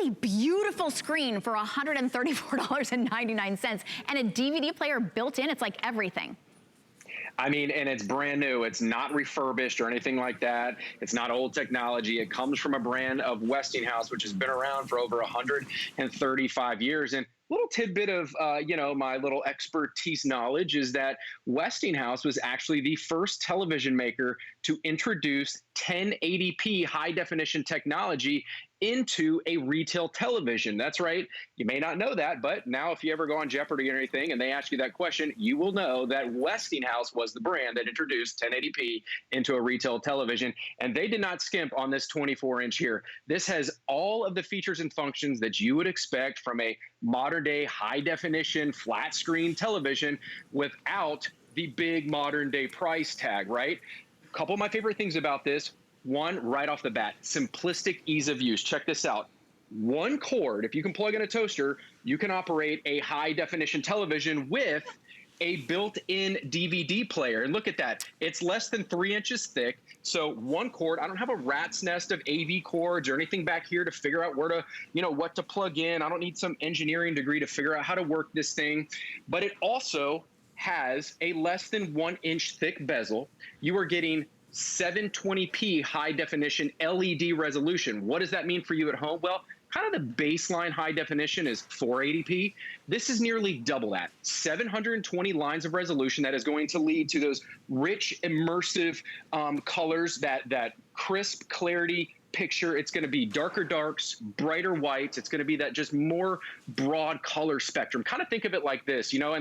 really beautiful screen for $134.99. And a DVD player built in, it's like everything. I mean, and it's brand new. It's not refurbished or anything like that. It's not old technology. It comes from a brand of Westinghouse, which has been around for over 135 years. And little tidbit of, you know, my little expertise knowledge is that Westinghouse was actually the first television maker to introduce 1080p high definition technology into a retail television. That's right. You may not know that, but now if you ever go on Jeopardy or anything and they ask you that question, you will know that Westinghouse was the brand that introduced 1080p into a retail television. And they did not skimp on this 24-inch here. This has all of the features and functions that you would expect from a modern day high definition flat screen television without the big modern day price tag, right? A couple of my favorite things about this. One, right off the bat, simplistic ease of use. Check this out. One cord, if you can plug in a toaster, you can operate a high definition television with a built-in DVD player. And look at that. It's less than 3 inches thick. So one cord, I don't have a rat's nest of AV cords or anything back here to figure out where to, you know, what to plug in. I don't need some engineering degree to figure out how to work this thing. But it also has a less than 1 inch thick bezel. You are getting 720p high definition LED resolution. What does that mean for you at home? Well, kind of the baseline high definition is 480p. This is nearly double that. 720 lines of resolution that is going to lead to those rich, immersive colors, that crisp clarity picture. It's going to be darker darks, brighter whites. It's going to be that just more broad color spectrum. Kind of think of it like this, you know,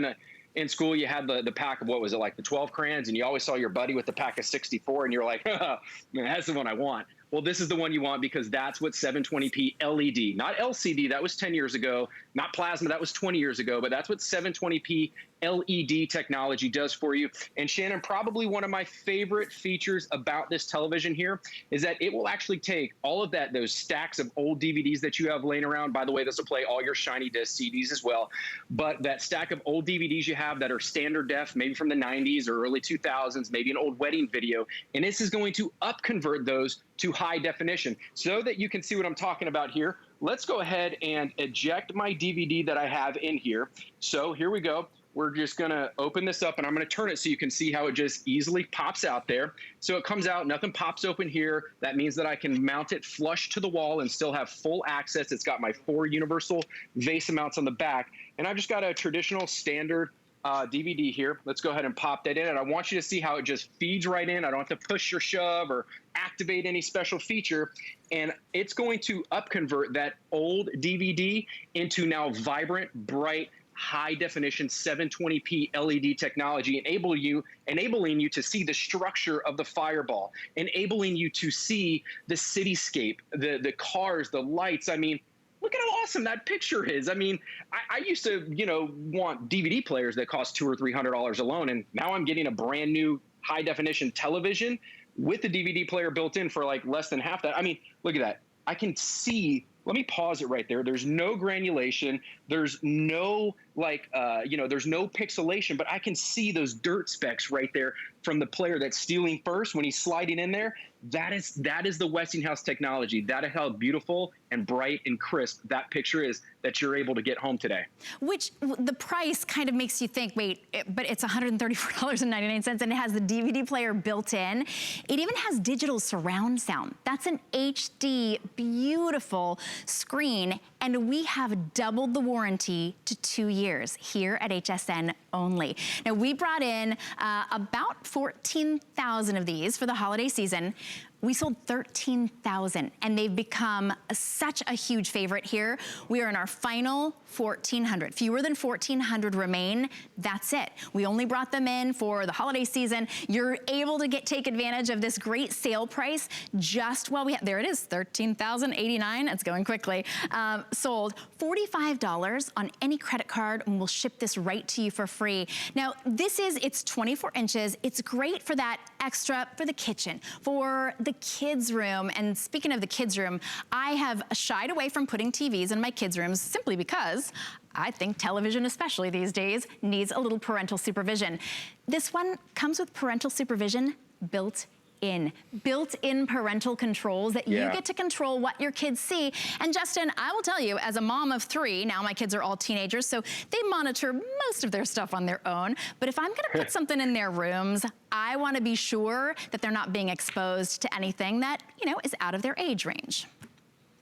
in school, you had the pack of, what was it, like the 12 crayons, and you always saw your buddy with the pack of 64, and you're like, man, that's the one I want. Well, this is the one you want because that's what 720p LED, not LCD, that was 10 years ago, not plasma, that was 20 years ago, but that's what 720p LED technology does for you. And Shannon, probably one of my favorite features about this television here is that it will actually take all of those stacks of old DVDs that you have laying around. By the way, this will play all your shiny disc CDs as well. But that stack of old DVDs you have that are standard def, maybe from the 90s or early 2000s, maybe an old wedding video, and this is going to upconvert those to high definition so that you can see what I'm talking about here. Let's go ahead and eject my DVD that I have in here. So here we go. We're just going to open this up, and I'm going to turn it so you can see how it just easily pops out there. So it comes out, nothing pops open here. That means that I can mount it flush to the wall and still have full access. It's got my 4 universal VESA mounts on the back, and I've just got a traditional standard DVD here. Let's go ahead and pop that in, and I want you to see how it just feeds right in. I don't have to push or shove or activate any special feature, and it's going to upconvert that old DVD into now vibrant, bright, high definition 720p LED technology, enabling you to see the structure of the fireball, enabling you to see the cityscape, the cars, the lights. I mean, look at how awesome that picture is. I mean, I used to, you know, want DVD players that cost $200 or $300 alone, and now I'm getting a brand new high definition television with the DVD player built in for like less than half that. I mean, look at that. I can see. Let me pause it right there. There's no granulation. There's no there's no pixelation, but I can see those dirt specks right there from the player that's stealing first when he's sliding in there. That is the Westinghouse technology. That is how beautiful and bright and crisp that picture is that you're able to get home today. Which the price kind of makes you think, wait, but it's $134.99 and it has the DVD player built in. It even has digital surround sound. That's an HD, beautiful screen, and we have doubled the warranty to 2 years here at HSN only. Now, we brought in about 14,000 of these for the holiday season. We sold 13,000, and they've become such a huge favorite here. We are in our final 1,400. Fewer than 1,400 remain. That's it. We only brought them in for the holiday season. You're able to take advantage of this great sale price just while we have, there it is, 13,089. It's going quickly. Sold $45 on any credit card, and we'll ship this right to you for free. Now, it's 24 inches. It's great for that extra, for the kitchen, for the kids' room. And speaking of the kids' room, I have shied away from putting TVs in my kids' rooms simply because I think television, especially these days, needs a little parental supervision. This one comes with parental supervision built built-in parental controls that you get to control what your kids see. And Justin, I will tell you, as a mom of 3, now my kids are all teenagers, so they monitor most of their stuff on their own. But if I'm gonna put something in their rooms, I wanna be sure that they're not being exposed to anything that, you know, is out of their age range.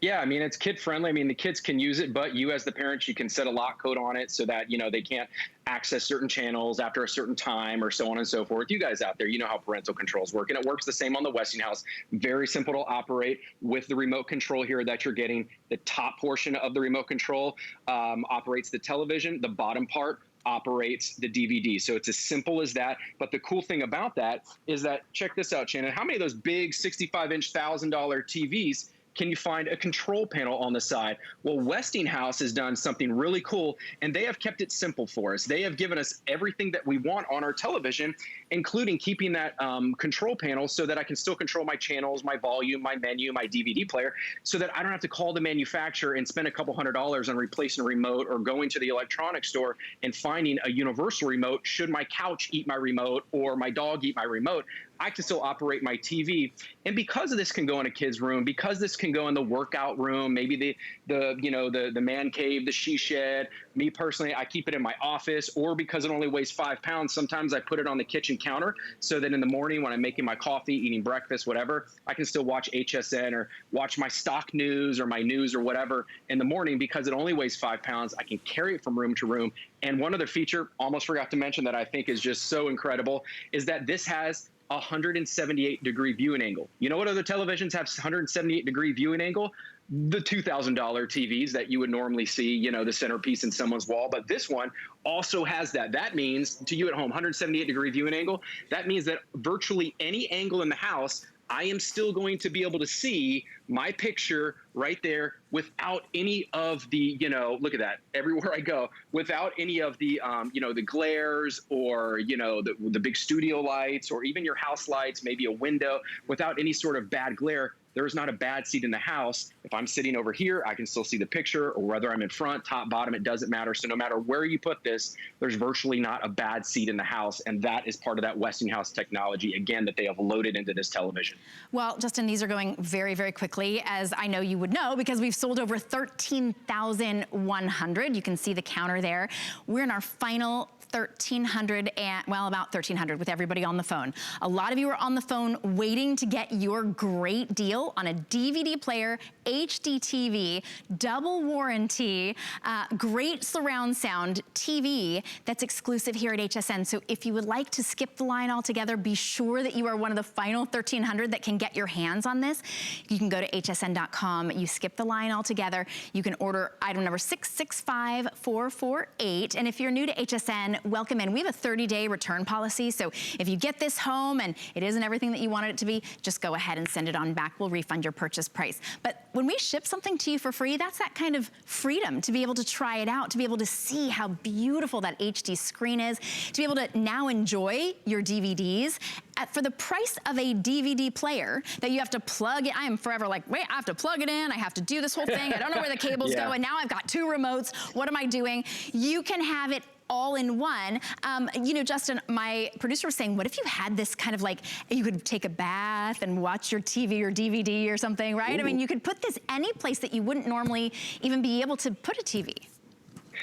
Yeah, I mean, it's kid friendly. I mean, the kids can use it, but you as the parents, you can set a lock code on it so that, you know, they can't access certain channels after a certain time or so on and so forth. You guys out there, you know how parental controls work, and it works the same on the Westinghouse. Very simple to operate with the remote control here that you're getting. The top portion of the remote control operates the television. The bottom part operates the DVD. So it's as simple as that. But the cool thing about that is that, check this out, Shannon, how many of those big 65-inch $1,000 TVs can you find a control panel on the side? Well, Westinghouse has done something really cool, and they have kept it simple for us. They have given us everything that we want on our television, including keeping that control panel so that I can still control my channels, my volume, my menu, my DVD player, so that I don't have to call the manufacturer and spend a couple $100s on replacing a remote or going to the electronics store and finding a universal remote should my couch eat my remote or my dog eat my remote. I can still operate my TV. And because this can go in a kid's room, because this can go in the workout room, maybe the man cave, the she shed, me personally, I keep it in my office, or because it only weighs 5 pounds, sometimes I put it on the kitchen counter so that in the morning when I'm making my coffee, eating breakfast, whatever, I can still watch HSN or watch my stock news or my news or whatever in the morning. Because it only weighs 5 pounds, I can carry it from room to room. And one other feature, almost forgot to mention, that I think is just so incredible, is that this has 178-degree viewing angle. You know what other televisions have 178-degree viewing angle? The $2,000 TVs that you would normally see, you know, the centerpiece in someone's wall. But this one also has that. That means, to you at home, 178-degree viewing angle, that means that virtually any angle in the house, I am still going to be able to see my picture right there without any of the, you know, look at that, everywhere I go, without any of the, you know, the glares or, you know, the big studio lights or even your house lights, maybe a window, without any sort of bad glare. There's not a bad seat in the house. If I'm sitting over here, I can still see the picture, or whether I'm in front, top, bottom, it doesn't matter. So no matter where you put this, there's virtually not a bad seat in the house. And that is part of that Westinghouse technology, again, that they have loaded into this television. Well, Justin, these are going very, very quickly, as I know you would know, because we've sold over 13,100. You can see the counter there. We're in our final 1,300 and, well, about 1,300 with everybody on the phone. A lot of you are on the phone waiting to get your great deal on a DVD player, HDTV, double warranty, great surround sound TV that's exclusive here at HSN. So if you would like to skip the line altogether, be sure that you are one of the final 1,300 that can get your hands on this. You can go to hsn.com, you skip the line altogether. You can order item number 665448. And if you're new to HSN, welcome in. We have a 30-day return policy, so if you get this home and it isn't everything that you wanted it to be, just go ahead and send it on back. We'll refund your purchase price. But when we ship something to you for free, that's that kind of freedom to be able to try it out, to be able to see how beautiful that HD screen is, to be able to now enjoy your DVDs for the price of a DVD player that you have to plug in. I am forever like, wait, I have to plug it in. I have to do this whole thing. I don't know where the cables go. And now I've got 2 remotes. What am I doing? You can have it all in one. You know, Justin, my producer was saying, what if you had this kind of like, you could take a bath and watch your TV or DVD or something, right? Ooh. I mean, you could put this any place that you wouldn't normally even be able to put a TV.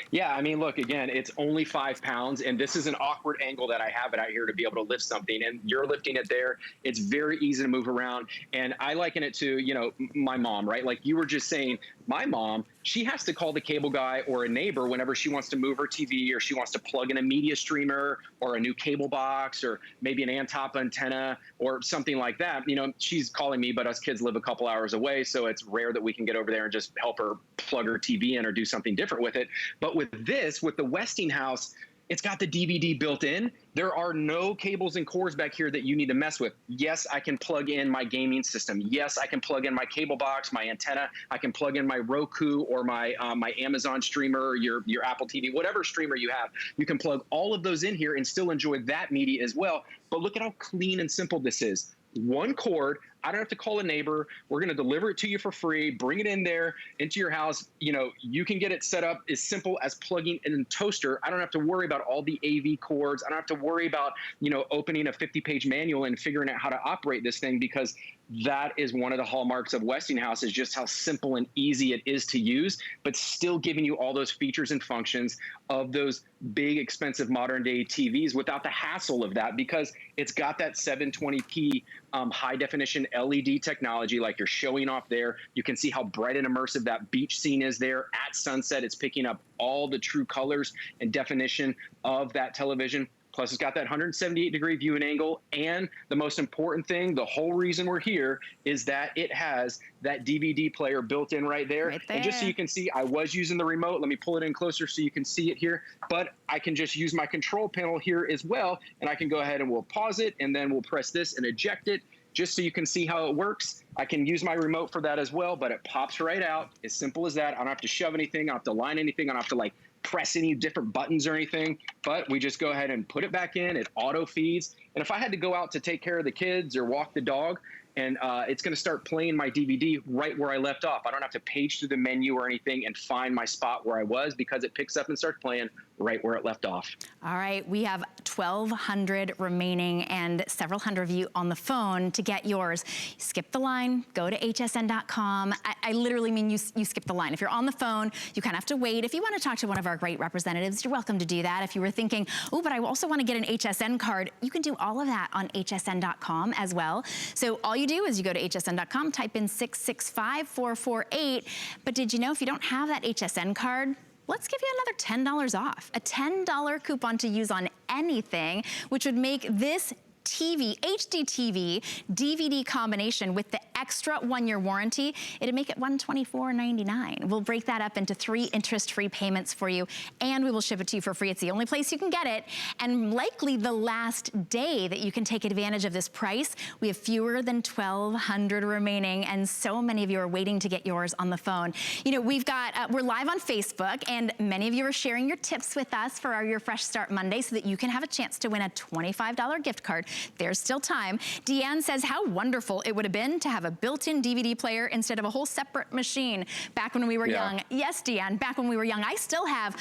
Yeah, I mean, look, again, it's only 5 pounds, and this is an awkward angle that I have it out here to be able to lift something, and you're lifting it there. It's very easy to move around, and I liken it to, you know, my mom, right? Like you were just saying, my mom, she has to call the cable guy or a neighbor whenever she wants to move her TV or she wants to plug in a media streamer or a new cable box or maybe an Antop antenna or something like that. You know, she's calling me, but us kids live a couple hours away, so it's rare that we can get over there and just help her plug her TV in or do something different with it. But with this, with the Westinghouse, it's got the DVD built in. There are no cables and cords back here that you need to mess with. Yes, I can plug in my gaming system. Yes, I can plug in my cable box, my antenna. I can plug in my Roku or my my Amazon streamer, your Apple TV, whatever streamer you have. You can plug all of those in here and still enjoy that media as well. But look at how clean and simple this is. one cord. I don't have to call a neighbor. We're going to deliver it to you for free, bring it in there into your house. You know, you can get it set up as simple as plugging in a toaster. I don't have to worry about all the AV cords. I don't have to worry about, you know, opening a 50-page manual and figuring out how to operate this thing, because that is one of the hallmarks of Westinghouse, is just how simple and easy it is to use, but still giving you all those features and functions of those big, expensive modern-day TVs without the hassle of that, because it's got that 720p high-definition LED technology like you're showing off there. You can see how bright and immersive that beach scene is there at sunset. It's picking up all the true colors and definition of that television. Plus, it's got that 178-degree viewing angle. And the most important thing, the whole reason we're here, is that it has that DVD player built in right there. And just so you can see, I was using the remote. Let me pull it in closer so you can see it here. But I can just use my control panel here as well. And I can go ahead and we'll pause it, and then we'll press this and eject it, just so you can see how it works. I can use my remote for that as well, but it pops right out. As simple as that. I don't have to shove anything. I don't have to line anything. I don't have to like press any different buttons or anything, but we just go ahead and put it back in. It auto feeds. And if I had to go out to take care of the kids or walk the dog, and it's going to start playing my DVD right where I left off. I don't have to page through the menu or anything and find my spot where I was, because it picks up and starts playing right where it left off. All right, we have 1,200 remaining and several hundred of you on the phone to get yours. Skip the line, go to hsn.com. I literally mean you skip the line. If you're on the phone, you kind of have to wait. If you want to talk to one of our great representatives, you're welcome to do that. If you were thinking, oh, but I also want to get an HSN card, you can do all of that on hsn.com as well. So all you do is you go to hsn.com, type in 665-448. But did you know if you don't have that HSN card, let's give you another $10 off. A $10 coupon to use on anything, which would make this TV, HDTV, DVD combination with the extra 1-year warranty, it'd make it $124.99. We'll break that up into 3 interest-free payments for you, and we will ship it to you for free. It's the only place you can get it, and likely the last day that you can take advantage of this price. We have fewer than 1,200 remaining, and so many of you are waiting to get yours on the phone. You know, we've got, we're live on Facebook, and many of you are sharing your tips with us for your Fresh Start Monday so that you can have a chance to win a $25 gift card. There's still time. Deanne says, how wonderful it would have been to have a built-in DVD player instead of a whole separate machine back when we were young. Yes, Deanne, back when we were young. I still have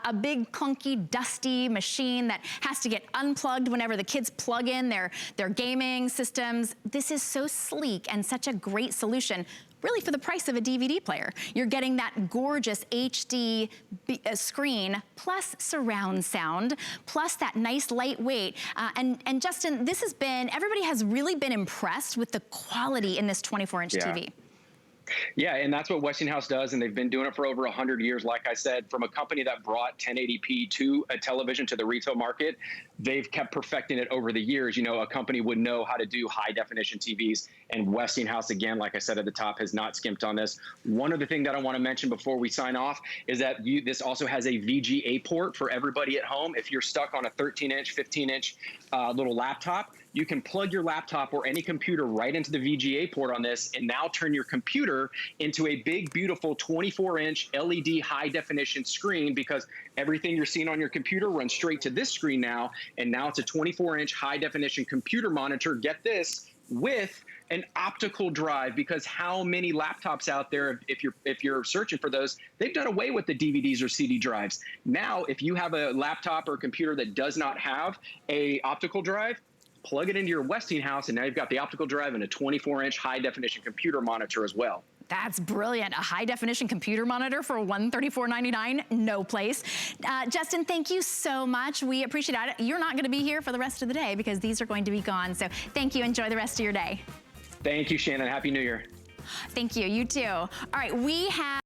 a big, clunky, dusty machine that has to get unplugged whenever the kids plug in their gaming systems. This is so sleek and such a great solution, really, for the price of a DVD player. You're getting that gorgeous HD screen, plus surround sound, plus that nice lightweight. And Justin, this has been, everybody has really been impressed with the quality in this 24-inch TV. Yeah, and that's what Westinghouse does, and they've been doing it for over 100 years. Like I said, from a company that brought 1080p to a television to the retail market, they've kept perfecting it over the years. You know, a company would know how to do high-definition TVs, and Westinghouse, again, like I said at the top, has not skimped on this. One other thing that I want to mention before we sign off is that this also has a VGA port for everybody at home. If you're stuck on a 13-inch, 15-inch little laptop, you can plug your laptop or any computer right into the VGA port on this, and now turn your computer into a big, beautiful 24-inch LED high-definition screen, because everything you're seeing on your computer runs straight to this screen now, and now it's a 24-inch high-definition computer monitor, get this, with an optical drive, because how many laptops out there, if you're searching for those, they've done away with the DVDs or CD drives. Now, if you have a laptop or a computer that does not have a optical drive, plug it into your Westinghouse, and now you've got the optical drive and a 24-inch high-definition computer monitor as well. That's brilliant. A high-definition computer monitor for $134.99? No place. Justin, thank you so much. We appreciate it. You're not going to be here for the rest of the day because these are going to be gone. So thank you. Enjoy the rest of your day. Thank you, Shannon. Happy New Year. Thank you. You too. All right, we have